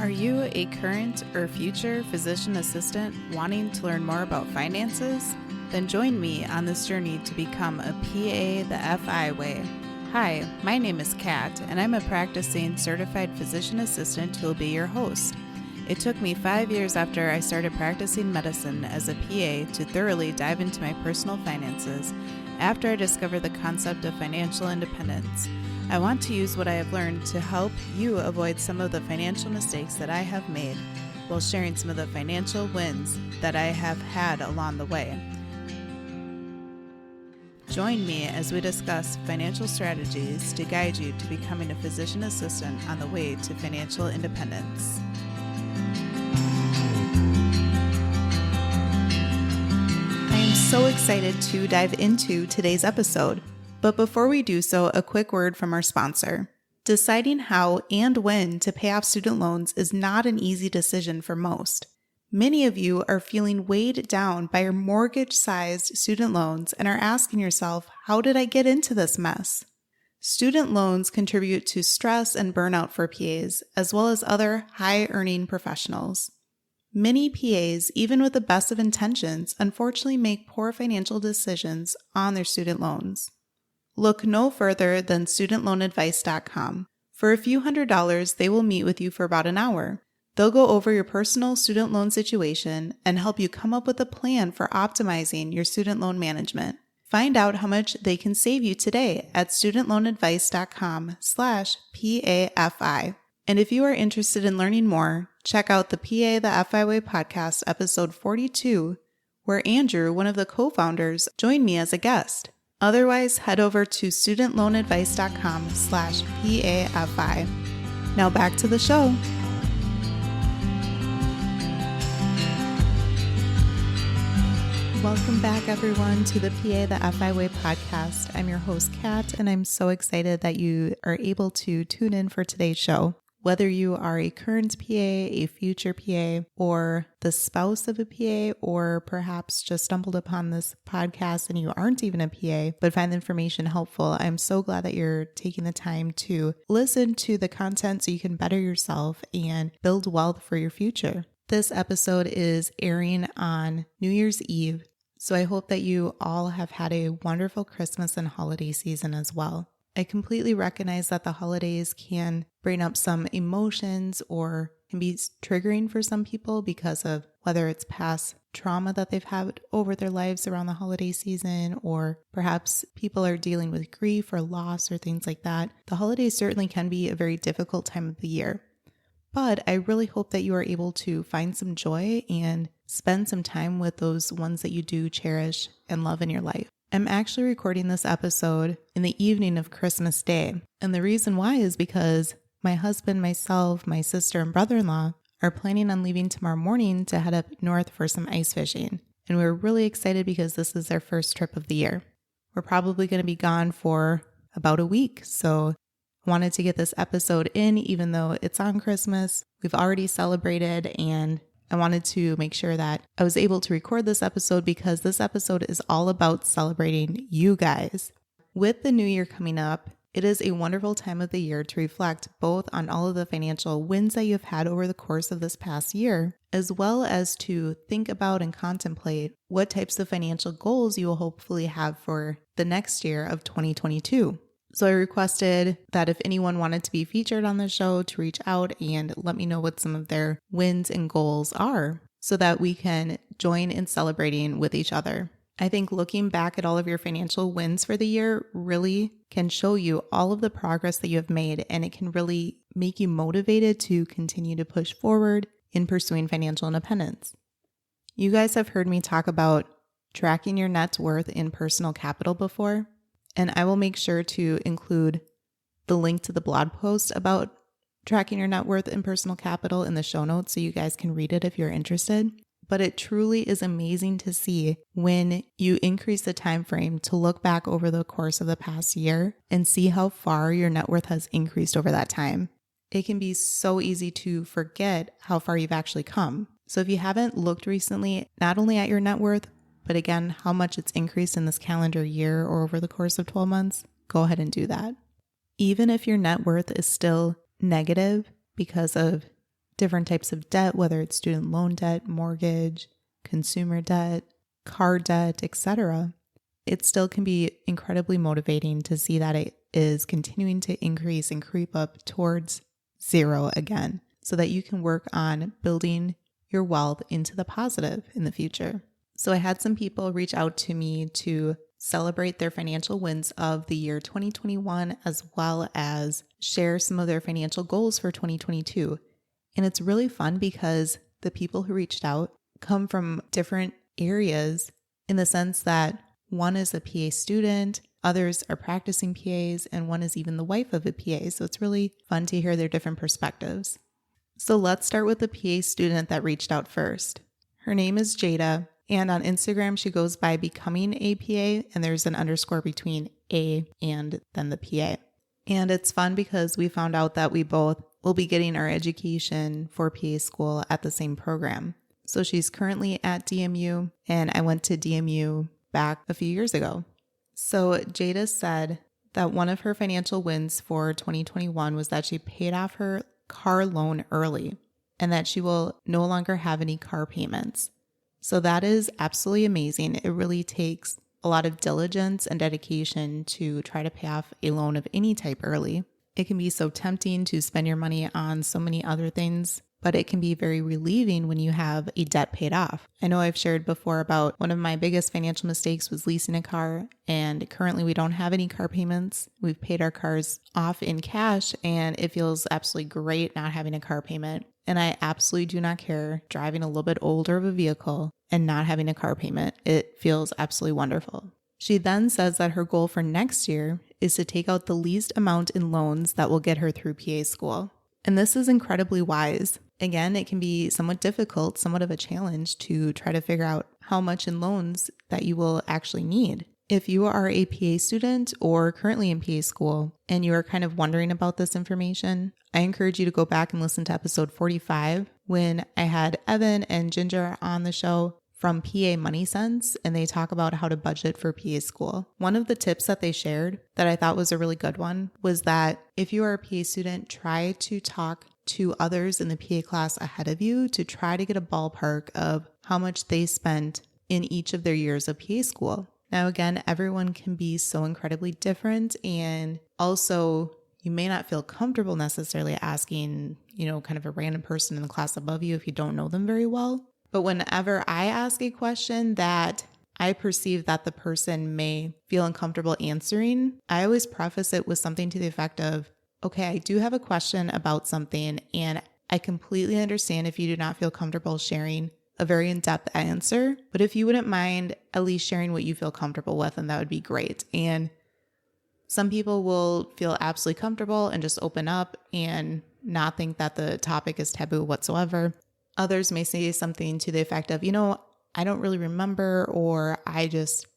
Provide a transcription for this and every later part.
Are you a current or future physician assistant wanting to learn more about finances? Then join me on this journey to become a PA the FI way. Hi, my name is Kat, and I'm a practicing certified physician assistant who will be your host. It took me 5 years after I started practicing medicine as a PA to thoroughly dive into my personal finances after I discovered the concept of financial independence. I want to use what I have learned to help you avoid some of the financial mistakes that I have made while sharing some of the financial wins that I have had along the way. Join me as we discuss financial strategies to guide you to becoming a physician assistant on the way to financial independence. I am so excited to dive into today's episode. But before we do so, a quick word from our sponsor. Deciding how and when to pay off student loans is not an easy decision for most. Many of you are feeling weighed down by your mortgage-sized student loans and are asking yourself, how did I get into this mess? Student loans contribute to stress and burnout for PAs, as well as other high-earning professionals. Many PAs, even with the best of intentions, unfortunately make poor financial decisions on their student loans. Look no further than studentloanadvice.com. For a few $100s, they will meet with you for about an hour. They'll go over your personal student loan situation and help you come up with a plan for optimizing your student loan management. Find out how much they can save you today at studentloanadvice.com/PAFI. And if you are interested in learning more, check out the PA the FI Way podcast, episode 42, where Andrew, one of the co-founders, joined me as a guest. Otherwise, head over to studentloanadvice.com/PAFI. Now back to the show. Welcome back, everyone, to the PA the FI Way podcast. I'm your host, Kat, and I'm so excited that you are able to tune in for today's show. Whether you are a current PA, a future PA, or the spouse of a PA, or perhaps just stumbled upon this podcast and you aren't even a PA, but find the information helpful, I'm so glad that you're taking the time to listen to the content so you can better yourself and build wealth for your future. This episode is airing on New Year's Eve, so I hope that you all have had a wonderful Christmas and holiday season as well. I completely recognize that the holidays can bring up some emotions or can be triggering for some people because of whether it's past trauma that they've had over their lives around the holiday season, or perhaps people are dealing with grief or loss or things like that. The holidays certainly can be a very difficult time of the year. But I really hope that you are able to find some joy and spend some time with those ones that you do cherish and love in your life. I'm actually recording this episode in the evening of Christmas Day. And the reason why is because my husband, myself, my sister, and brother-in-law are planning on leaving tomorrow morning to head up north for some ice fishing. And we're really excited because this is our first trip of the year. We're probably going to be gone for about a week. So I wanted to get this episode in, even though it's on Christmas. We've already celebrated, and I wanted to make sure that I was able to record this episode because this episode is all about celebrating you guys. With the new year coming up, it is a wonderful time of the year to reflect both on all of the financial wins that you've had over the course of this past year, as well as to think about and contemplate what types of financial goals you will hopefully have for the next year of 2022. So I requested that if anyone wanted to be featured on the show to reach out and let me know what some of their wins and goals are so that we can join in celebrating with each other. I think looking back at all of your financial wins for the year really can show you all of the progress that you have made, and it can really make you motivated to continue to push forward in pursuing financial independence. You guys have heard me talk about tracking your net worth in personal capital before. And I will make sure to include the link to the blog post about tracking your net worth in personal capital in the show notes so you guys can read it if you're interested. But it truly is amazing to see when you increase the time frame to look back over the course of the past year and see how far your net worth has increased over that time. It can be so easy to forget how far you've actually come. So if you haven't looked recently, not only at your net worth, but again, how much it's increased in this calendar year or over the course of 12 months, go ahead and do that. Even if your net worth is still negative because of different types of debt, whether it's student loan debt, mortgage, consumer debt, car debt, etc., it still can be incredibly motivating to see that it is continuing to increase and creep up towards zero again, so that you can work on building your wealth into the positive in the future. So I had some people reach out to me to celebrate their financial wins of the year 2021, as well as share some of their financial goals for 2022. And it's really fun because the people who reached out come from different areas in the sense that one is a PA student, others are practicing PAs, and one is even the wife of a PA. So it's really fun to hear their different perspectives. So let's start with the PA student that reached out first. Her name is Jada, and on Instagram, she goes by Becoming a PA, and there's an underscore between A and then the PA. And it's fun because we found out that we both will be getting our education for PA school at the same program. So she's currently at DMU, and I went to DMU back a few years ago. So Jada said that one of her financial wins for 2021 was that she paid off her car loan early and that she will no longer have any car payments. So that is absolutely amazing. It really takes a lot of diligence and dedication to try to pay off a loan of any type early. It can be so tempting to spend your money on so many other things, but it can be very relieving when you have a debt paid off. I know I've shared before about one of my biggest financial mistakes was leasing a car, and currently we don't have any car payments. We've paid our cars off in cash, and it feels absolutely great not having a car payment. And I absolutely do not care driving a little bit older of a vehicle and not having a car payment. It feels absolutely wonderful. She then says that her goal for next year is to take out the least amount in loans that will get her through PA school. And this is incredibly wise. Again, it can be somewhat difficult, somewhat of a challenge to try to figure out how much in loans that you will actually need. If you are a PA student or currently in PA school and you are kind of wondering about this information, I encourage you to go back and listen to episode 45 when I had Evan and Ginger on the show from PA Money Sense, and they talk about how to budget for PA school. One of the tips that they shared that I thought was a really good one was that if you are a PA student, try to talk to others in the PA class ahead of you to try to get a ballpark of how much they spent in each of their years of PA school. Now, again, everyone can be so incredibly different, and also you may not feel comfortable necessarily asking, kind of a random person in the class above you if you don't know them very well. But whenever I ask a question that I perceive that the person may feel uncomfortable answering, I always preface it with something to the effect of, okay, I do have a question about something, and I completely understand if you do not feel comfortable sharing a very in-depth answer, but if you wouldn't mind at least sharing what you feel comfortable with, and that would be great. And some people will feel absolutely comfortable and just open up and not think that the topic is taboo whatsoever. Others may say something to the effect of, I don't really remember, or I just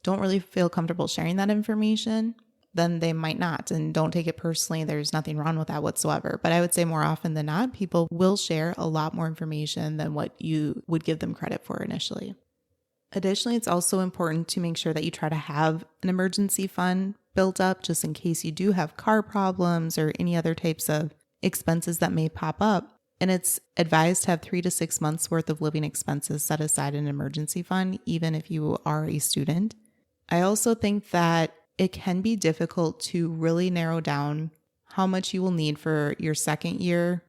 don't really feel comfortable sharing that information. Then they might not, and don't take it personally. There's nothing wrong with that whatsoever. But I would say more often than not, people will share a lot more information than what you would give them credit for initially. Additionally, it's also important to make sure that you try to have an emergency fund built up just in case you do have car problems or any other types of expenses that may pop up. And it's advised to have 3 to 6 months worth of living expenses set aside in an emergency fund, even if you are a student. I also think that it can be difficult to really narrow down how much you will need for your second year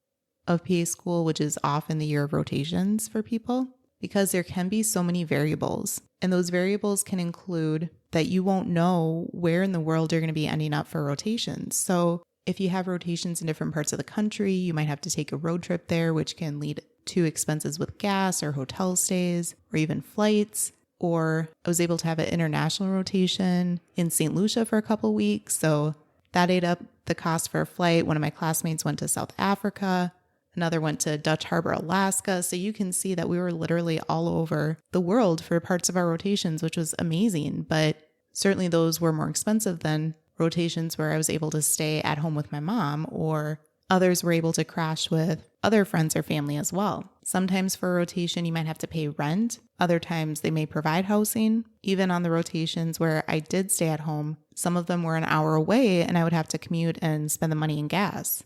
of PA school, which is often the year of rotations for people, because there can be so many variables. And those variables can include that you won't know where in the world you're going to be ending up for rotations. So if you have rotations in different parts of the country, you might have to take a road trip there, which can lead to expenses with gas or hotel stays or even flights. Or I was able to have an international rotation in St. Lucia for a couple weeks. So that ate up the cost for a flight. One of my classmates went to South Africa. Another went to Dutch Harbor, Alaska. So you can see that we were literally all over the world for parts of our rotations, which was amazing. But certainly those were more expensive than rotations where I was able to stay at home with my mom, or others were able to crash with other friends or family as well. Sometimes for a rotation, you might have to pay rent. Other times they may provide housing. Even on the rotations where I did stay at home, some of them were an hour away and I would have to commute and spend the money in gas.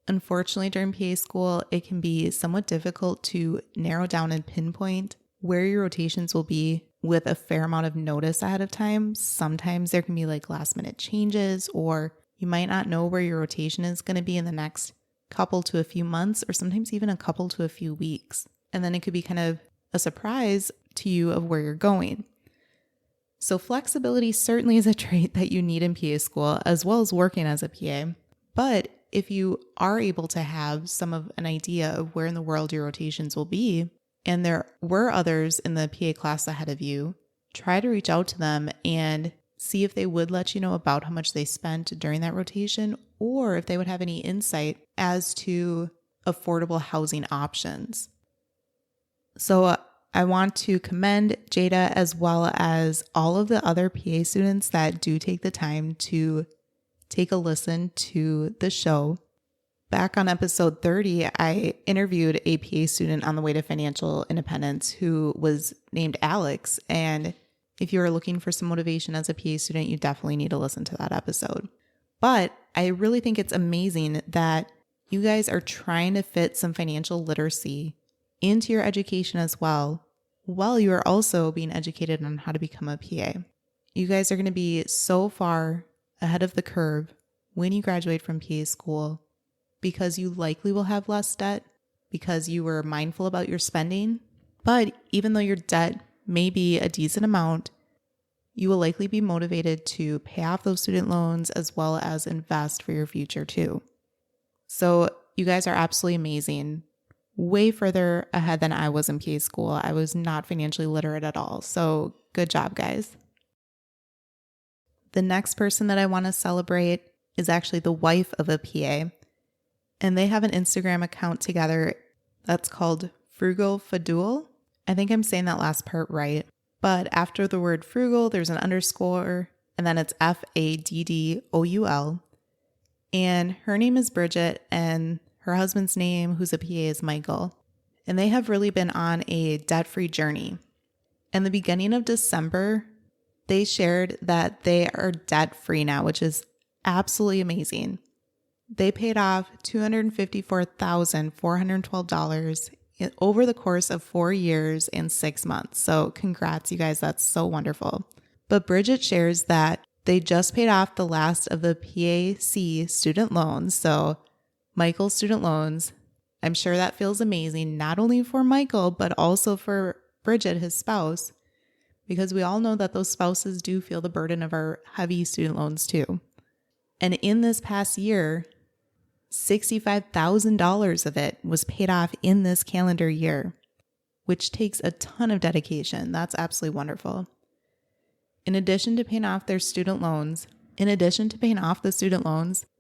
Unfortunately, during PA school, it can be somewhat difficult to narrow down and pinpoint where your rotations will be with a fair amount of notice ahead of time. Sometimes there can be like last minute changes, or you might not know where your rotation is going to be in the next couple to a few months, or sometimes even a couple to a few weeks. And then it could be kind of a surprise to you of where you're going. So flexibility certainly is a trait that you need in PA school, as well as working as a PA. But if you are able to have some of an idea of where in the world your rotations will be, and there were others in the PA class ahead of you, try to reach out to them and see if they would let you know about how much they spent during that rotation, or if they would have any insight as to affordable housing options. So I want to commend Jada as well as all of the other PA students that do take the time to take a listen to the show. Back on episode 30, I interviewed a PA student on the way to financial independence who was named Alex. And if you're looking for some motivation as a PA student, you definitely need to listen to that episode. But I really think it's amazing that you guys are trying to fit some financial literacy into your education as well, while you are also being educated on how to become a PA. You guys are going to be so far ahead of the curve when you graduate from PA school, because you likely will have less debt because you were mindful about your spending. But even though your debt may be a decent amount, you will likely be motivated to pay off those student loans as well as invest for your future too. So you guys are absolutely amazing. Way further ahead than I was in PA school. I was not financially literate at all. So good job, guys. The next person that I want to celebrate is actually the wife of a PA. And they have an Instagram account together that's called Frugal Fadul. I think I'm saying that last part right. But after the word frugal, there's an underscore, and then it's FADDOUL. And her name is Bridget, and her husband's name, who's a PA, is Michael. And they have really been on a debt-free journey. In the beginning of December, they shared that they are debt-free now, which is absolutely amazing. They paid off $254,412 over the course of 4 years and 6 months. So congrats, you guys. That's so wonderful. But Bridget shares that they just paid off the last of the PAC student loans. So Michael's student loans. I'm sure that feels amazing, not only for Michael, but also for Bridget, his spouse, because we all know that those spouses do feel the burden of our heavy student loans too. And in this past year, $65,000 of it was paid off in this calendar year, which takes a ton of dedication. That's absolutely wonderful. In addition to paying off the student loans,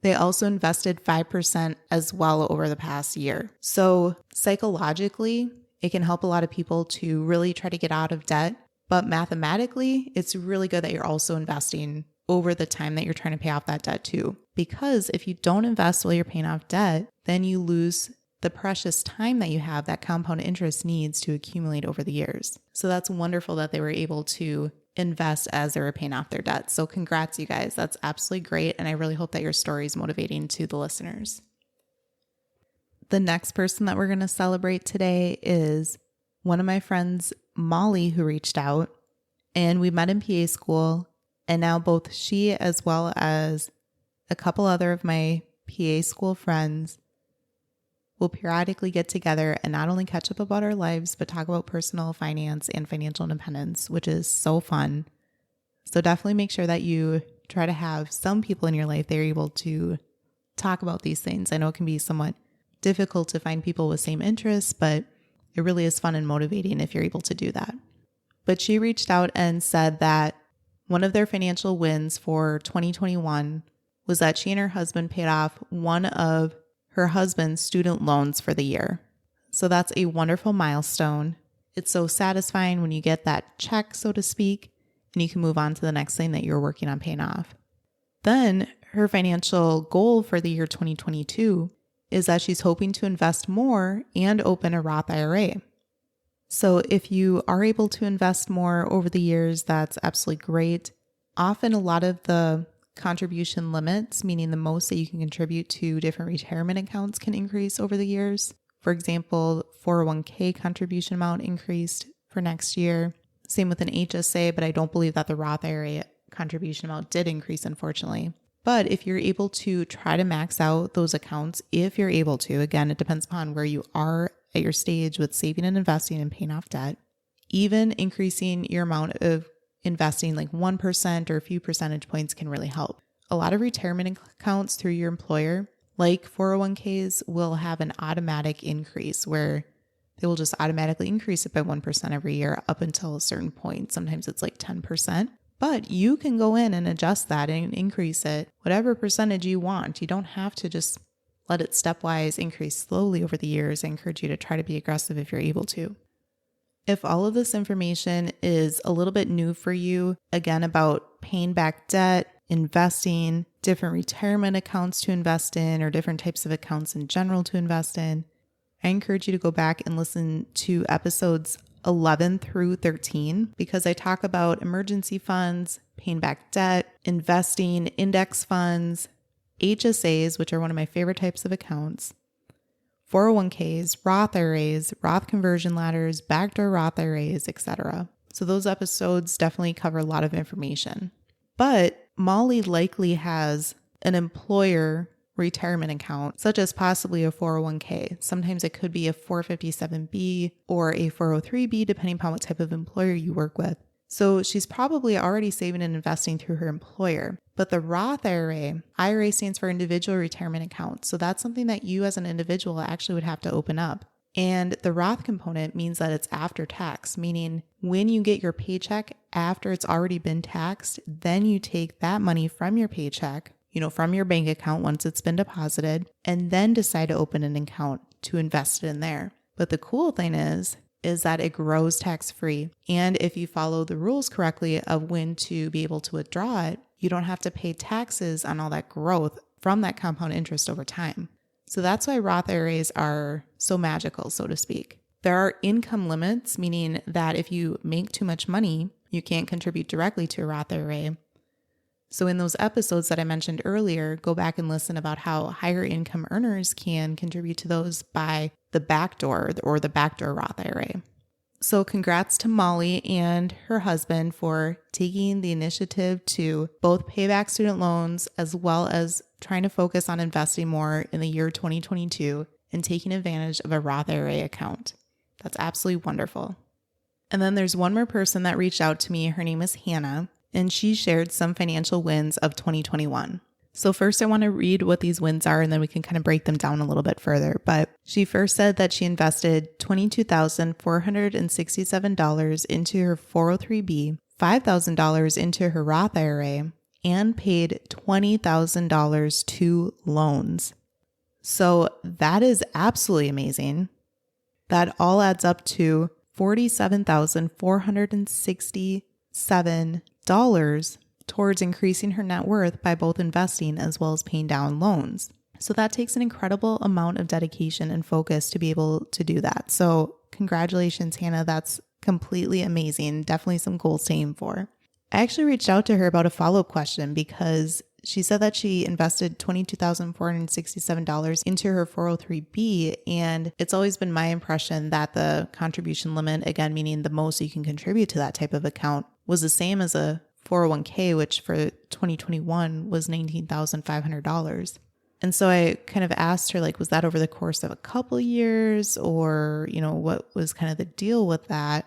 they also invested 5% as well over the past year. So psychologically, it can help a lot of people to really try to get out of debt. But mathematically, it's really good that you're also investing over the time that you're trying to pay off that debt too. Because if you don't invest while you're paying off debt, then you lose the precious time that you have that compound interest needs to accumulate over the years. So that's wonderful that they were able to invest as they were paying off their debt. So congrats, you guys. That's absolutely great. And I really hope that your story is motivating to the listeners. The next person that we're going to celebrate today is one of my friends, Molly, who reached out, and we met in PA school. And now both she as well as a couple other of my PA school friends will periodically get together and not only catch up about our lives, but talk about personal finance and financial independence, which is so fun. So definitely make sure that you try to have some people in your life that are able to talk about these things. I know it can be somewhat difficult to find people with same interests, but it really is fun and motivating if you're able to do that. But she reached out and said that one of their financial wins for 2021 was that she and her husband paid off one of her husband's student loans for the year. So that's a wonderful milestone. It's so satisfying when you get that check, so to speak, and you can move on to the next thing that you're working on paying off. Then her financial goal for the year 2022 is that she's hoping to invest more and open a Roth IRA. So if you are able to invest more over the years, that's absolutely great. Often a lot of the contribution limits, meaning the most that you can contribute to different retirement accounts can increase over the years. For example, 401k contribution amount increased for next year. Same with an HSA, but I don't believe that the Roth IRA contribution amount did increase, unfortunately. But if you're able to try to max out those accounts, if you're able to, again, it depends upon where you are at your stage with saving and investing and paying off debt, even increasing your amount of investing like 1% or a few percentage points can really help. A lot of retirement accounts through your employer, like 401ks, will have an automatic increase where they will just automatically increase it by 1% every year up until a certain point. Sometimes it's like 10%. But you can go in and adjust that and increase it whatever percentage you want. You don't have to just let it stepwise increase slowly over the years. I encourage you to try to be aggressive if you're able to. If all of this information is a little bit new for you, again, about paying back debt, investing, different retirement accounts to invest in, or different types of accounts in general to invest in, I encourage you to go back and listen to episodes 11 through 13, because I talk about emergency funds, paying back debt, investing, index funds, HSAs, which are one of my favorite types of accounts, 401ks, Roth IRAs, Roth conversion ladders, backdoor Roth IRAs, etc. So those episodes definitely cover a lot of information. But Molly likely has an employer retirement account, such as possibly a 401k. Sometimes it could be a 457b or a 403b, depending upon what type of employer you work with. So she's probably already saving and investing through her employer. But the Roth IRA stands for individual retirement account. So that's something that you as an individual actually would have to open up. And the Roth component means that it's after tax, meaning when you get your paycheck after it's already been taxed, then you take that money from your paycheck, from your bank account once it's been deposited, and then decide to open an account to invest it in there. But the cool thing is that it grows tax-free. And if you follow the rules correctly of when to be able to withdraw it, you don't have to pay taxes on all that growth from that compound interest over time. So that's why Roth IRAs are so magical, so to speak. There are income limits, meaning that if you make too much money, you can't contribute directly to a Roth IRA. So in those episodes that I mentioned earlier, go back and listen about how higher income earners can contribute to those by the backdoor or the backdoor Roth IRA. So congrats to Molly and her husband for taking the initiative to both pay back student loans as well as trying to focus on investing more in the year 2022 and taking advantage of a Roth IRA account. That's absolutely wonderful. And then there's one more person that reached out to me. Her name is Hannah, and she shared some financial wins of 2021. So first I want to read what these wins are, and then we can kind of break them down a little bit further. But she first said that she invested $22,467 into her 403b, $5,000 into her Roth IRA, and paid $20,000 to loans. So that is absolutely amazing. That all adds up to $47,467 towards increasing her net worth by both investing as well as paying down loans. So that takes an incredible amount of dedication and focus to be able to do that. So congratulations, Hannah. That's completely amazing. Definitely some goals to aim for. I actually reached out to her about a follow-up question because she said that she invested $22,467 into her 403b, and it's always been my impression that the contribution limit, again, meaning the most you can contribute to that type of account, was the same as a 401k, which for 2021 was $19,500. And so I kind of asked her, was that over the course of a couple years, or, what was kind of the deal with that?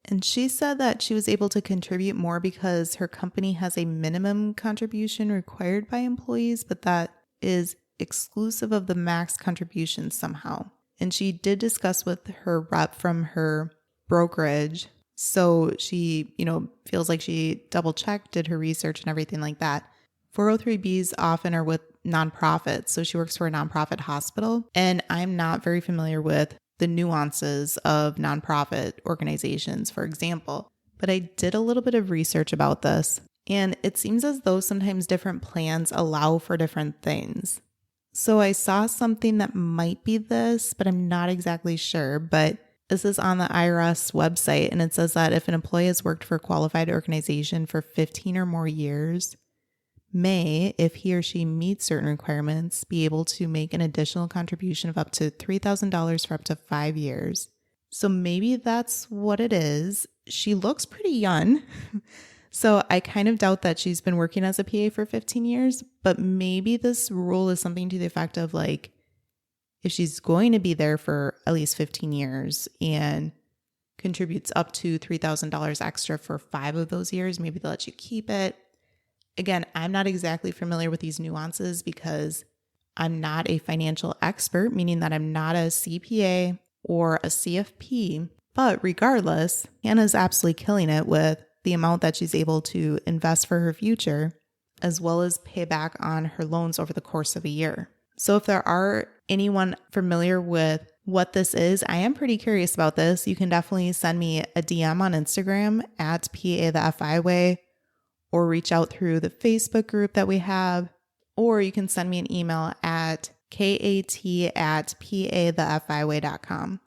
And she said that she was able to contribute more because her company has a minimum contribution required by employees, but that is exclusive of the max contribution somehow. And she did discuss with her rep from her brokerage. So she, feels like she double checked, did her research and everything like that. 403Bs often are with nonprofits. So she works for a nonprofit hospital. And I'm not very familiar with the nuances of nonprofit organizations, for example. But I did a little bit of research about this, and it seems as though sometimes different plans allow for different things. So I saw something that might be this, but I'm not exactly sure. But this is on the IRS website, and it says that if an employee has worked for a qualified organization for 15 or more years, may, if he or she meets certain requirements, be able to make an additional contribution of up to $3,000 for up to 5 years. So maybe that's what it is. She looks pretty young. So I kind of doubt that she's been working as a PA for 15 years, but maybe this rule is something to the effect of like, if she's going to be there for at least 15 years and contributes up to $3,000 extra for 5 of those years, maybe they'll let you keep it. Again, I'm not exactly familiar with these nuances because I'm not a financial expert, meaning that I'm not a CPA or a CFP. But regardless, Hannah's absolutely killing it with the amount that she's able to invest for her future, as well as pay back on her loans over the course of a year. So if there are anyone familiar with what this is, I am pretty curious about this. You can definitely send me a DM on Instagram at PA the FI Way, or reach out through the Facebook group that we have, or you can send me an email at kat@pathefiway.com.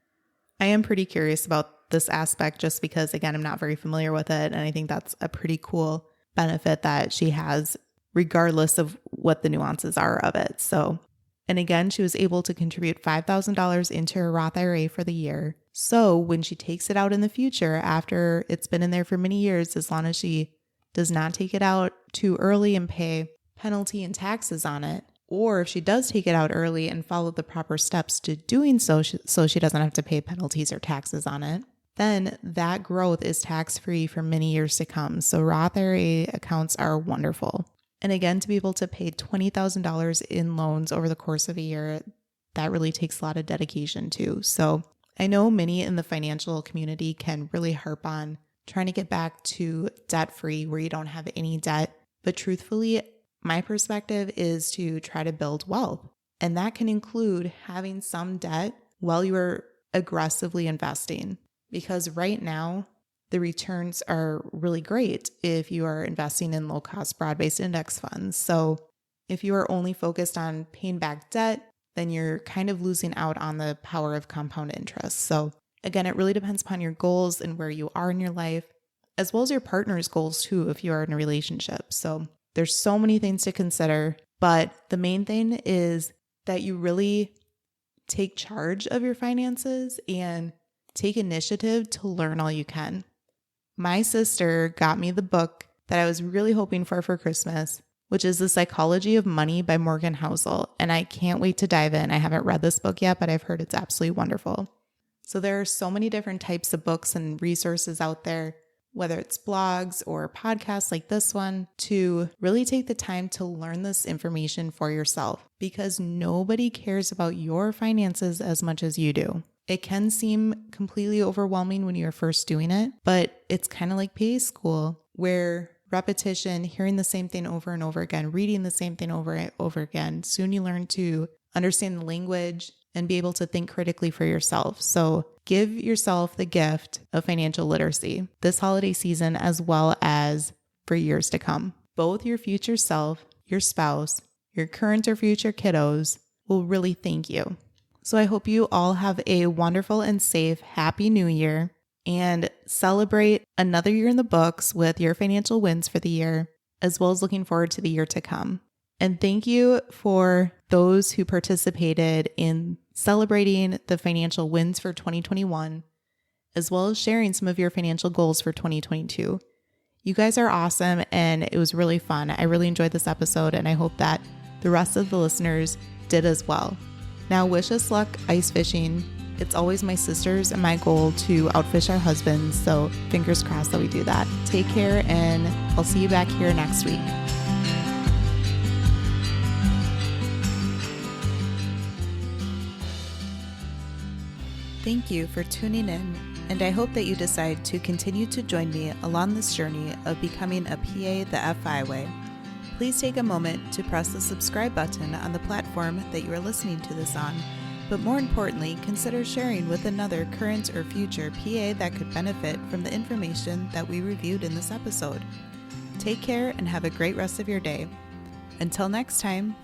I am pretty curious about this aspect just because, again, I'm not very familiar with it, and I think that's a pretty cool benefit that she has regardless of what the nuances are of it. So, and again, she was able to contribute $5,000 into her Roth IRA for the year. So when she takes it out in the future, after it's been in there for many years, as long as she does not take it out too early and pay penalty and taxes on it, or if she does take it out early and follow the proper steps to doing so she doesn't have to pay penalties or taxes on it, then that growth is tax-free for many years to come. So Roth IRA accounts are wonderful. And again, to be able to pay $20,000 in loans over the course of a year, that really takes a lot of dedication too. So I know many in the financial community can really harp on trying to get back to debt-free where you don't have any debt. But truthfully, my perspective is to try to build wealth. And that can include having some debt while you are aggressively investing. Because right now, the returns are really great if you are investing in low-cost broad-based index funds. So if you are only focused on paying back debt, then you're kind of losing out on the power of compound interest. So again, it really depends upon your goals and where you are in your life, as well as your partner's goals too, if you are in a relationship. So there's so many things to consider, but the main thing is that you really take charge of your finances and take initiative to learn all you can. My sister got me the book that I was really hoping for Christmas, which is The Psychology of Money by Morgan Housel, and I can't wait to dive in. I haven't read this book yet, but I've heard it's absolutely wonderful. So there are so many different types of books and resources out there, whether it's blogs or podcasts like this one, to really take the time to learn this information for yourself, because nobody cares about your finances as much as you do. It can seem completely overwhelming when you're first doing it, but it's kind of like PA school, where repetition, hearing the same thing over and over again, reading the same thing over and over again, soon you learn to understand the language and be able to think critically for yourself. So give yourself the gift of financial literacy this holiday season, as well as for years to come. Both your future self, your spouse, your current or future kiddos will really thank you. So I hope you all have a wonderful and safe, happy new year, and celebrate another year in the books with your financial wins for the year, as well as looking forward to the year to come. And thank you for those who participated in celebrating the financial wins for 2021, as well as sharing some of your financial goals for 2022. You guys are awesome, and it was really fun. I really enjoyed this episode, and I hope that the rest of the listeners did as well. Now, wish us luck ice fishing. It's always my sister's and my goal to outfish our husbands, so fingers crossed that we do that. Take care, and I'll see you back here next week. Thank you for tuning in, and I hope that you decide to continue to join me along this journey of becoming a PA the FI way. Please take a moment to press the subscribe button on the platform that you are listening to this on, but more importantly, consider sharing with another current or future PA that could benefit from the information that we reviewed in this episode. Take care and have a great rest of your day. Until next time.